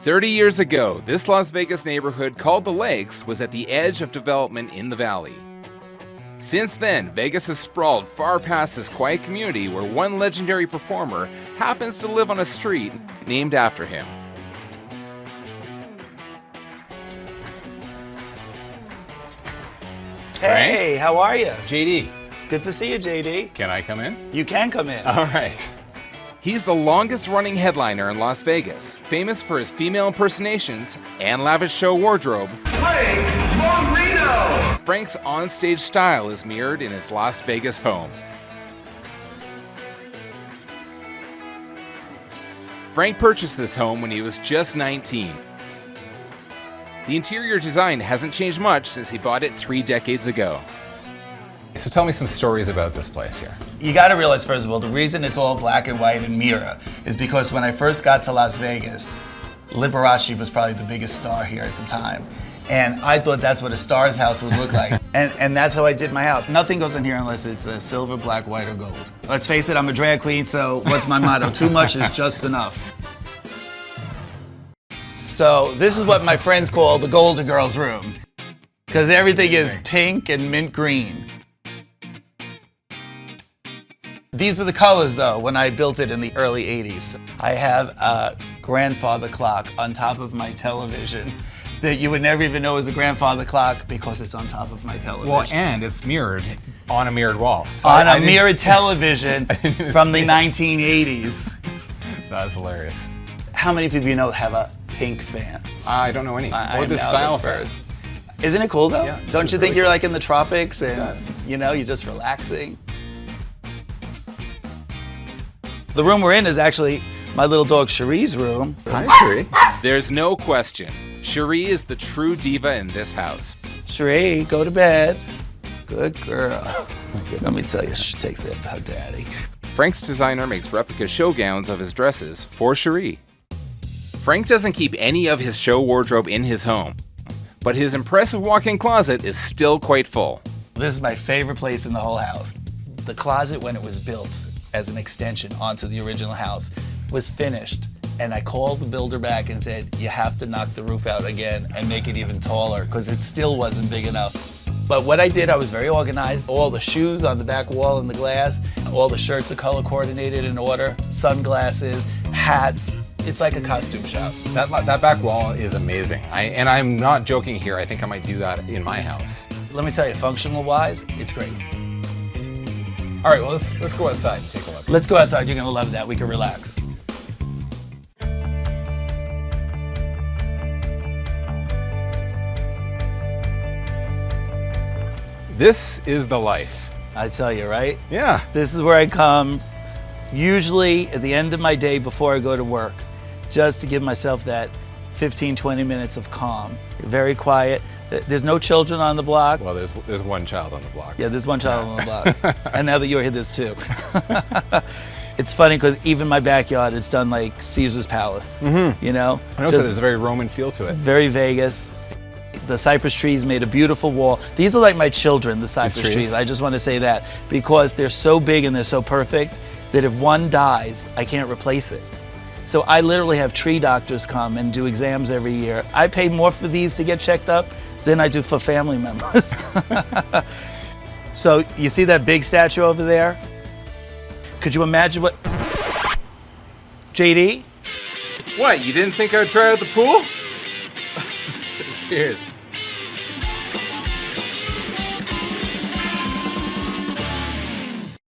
30 years ago, this Las Vegas neighborhood called the Lakes was at the edge of development in the valley. Since then, Vegas has sprawled far past this quiet community where one legendary performer happens to live on a street named after him. Hey, how are you? JD, Good to see you, JD. can I come in? You can come in. All right. He's the longest-running headliner in Las Vegas, famous for his female impersonations and lavish show wardrobe. Frank Marino! Frank's onstage style is mirrored in his Las Vegas home. Frank purchased this home when he was just 19. The interior design hasn't changed much since he bought it 3 decades ago. So tell me some stories about this place here. You got to realize, first of all, the reason it's all black and white and mirror is because when I first got to Las Vegas, Liberace was probably the biggest star here at the time. And I thought that's what a star's house would look like. and that's how I did my house. Nothing goes in here unless it's a silver, black, white, or gold. Let's face it, I'm a drag queen, so what's my motto? Too much is just enough. So this is what my friends call the Golden Girls room, because everything is pink and mint green. These were the colors, though, when I built it in the early 80s. I have a grandfather clock on top of my television that you would never even know is a grandfather clock because it's on top of my television. Well, and it's mirrored on a mirrored wall. So on a mirrored television from the 1980s. That's hilarious. How many people you know have a pink fan? I don't know any. I Or the know style the fan. first. Isn't it cool, though? Yeah, Don't you think really you're cool. like in the tropics and, does. you know, you're just relaxing? The room we're in is actually my little dog Cherie's room. Hi, Cherie. There's no question. Cherie is the true diva in this house. Cherie, go to bed. Good girl. Let me tell you, she takes after her daddy. Frank's designer makes replica show gowns of his dresses for Cherie. Frank doesn't keep any of his show wardrobe in his home, but his impressive walk-in closet is still quite full. This is my favorite place in the whole house. The closet, when it was built as an extension onto the original house, was finished. And I called the builder back and said, you have to knock the roof out again and make it even taller because it still wasn't big enough. But what I did, I was very organized. All the shoes on the back wall and the glass, all the shirts are color coordinated in order, sunglasses, hats. It's like a costume shop. That back wall is amazing. And I'm not joking here. I think I might do that in my house. Let me tell you, functional wise, it's great. All right, well, let's go outside and take a look. Let's go outside, you're gonna love that, we can relax. This is the life. I tell you, right? Yeah. This is where I come, usually at the end of my day before I go to work, just to give myself that 15, 20 minutes of calm. Very quiet. There's no children on the block. Well, there's one child on the block. Yeah, there's one child on the block. And now that you're here, there's two. It's funny because even my backyard, it's done like Caesar's Palace, you know? I know, so there's a very Roman feel to it. Very Vegas. The cypress trees made a beautiful wall. These are like my children, the cypress trees. I just want to say that because they're so big and they're so perfect that if one dies, I can't replace it. So I literally have tree doctors come and do exams every year. I pay more for these to get checked up than I do for family members. So you see that big statue over there? Could you imagine what... JD? What, you didn't think I'd try out the pool? Cheers.